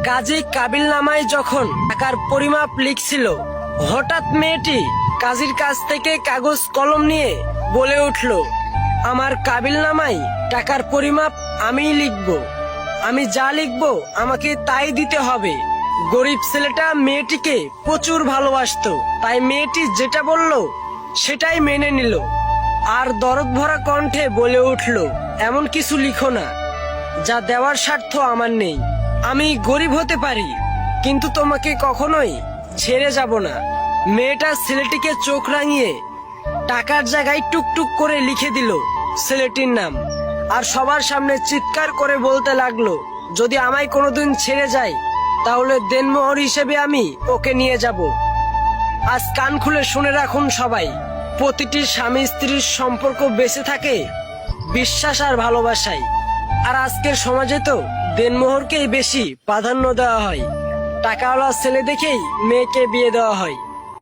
কাজী কাবিল নামায় যখন টাকার পরিমাপ লিখছিল, হঠাৎ মেয়েটি কাজীর কাছ থেকে কাগজ কলম নিয়ে বলে উঠল, আমার কাবিল নামায় টাকার পরিমাপ আমিই লিখব। আমি যা লিখব আমাকে তাই দিতে হবে। গরিব ছেলেটা মেয়েটিকে প্রচুর ভালোবাসতো, তাই মেয়েটি যেটা বলল সেটাই মেনে নিল। আর দরদ ভরা কণ্ঠে বলে উঠল, এমন কিছু লিখো না যা দেওয়ার স্বার্থ আমার নেই। আমি গরিব হতে পারি, কিন্তু তোমাকে কখনোই ছেড়ে যাব না। মেয়েটা ছেলেটিকে চোখ রাঙিয়ে টাকার জায়গায় টুকটুক করে লিখে দিল ছেলেটির নাম, আর সবার সামনে চিৎকার করে বলতে লাগলো, যদি আমায় কোনোদিন ছেড়ে যায় তাহলে দেনমোহর হিসেবে আমি ওকে নিয়ে যাব। আজ কান খুলে শুনে রাখুন সবাই, প্রতিটি স্বামী স্ত্রীর সম্পর্ক বেঁচে থাকে বিশ্বাস আর ভালোবাসায়। আর আজকের সমাজে তো দেনমোহরকেই বেশি প্রাধান্য দেওয়া হয়। টাকাওয়ালা ছেলে দেখেই মেয়েকে বিয়ে দেওয়া হয়।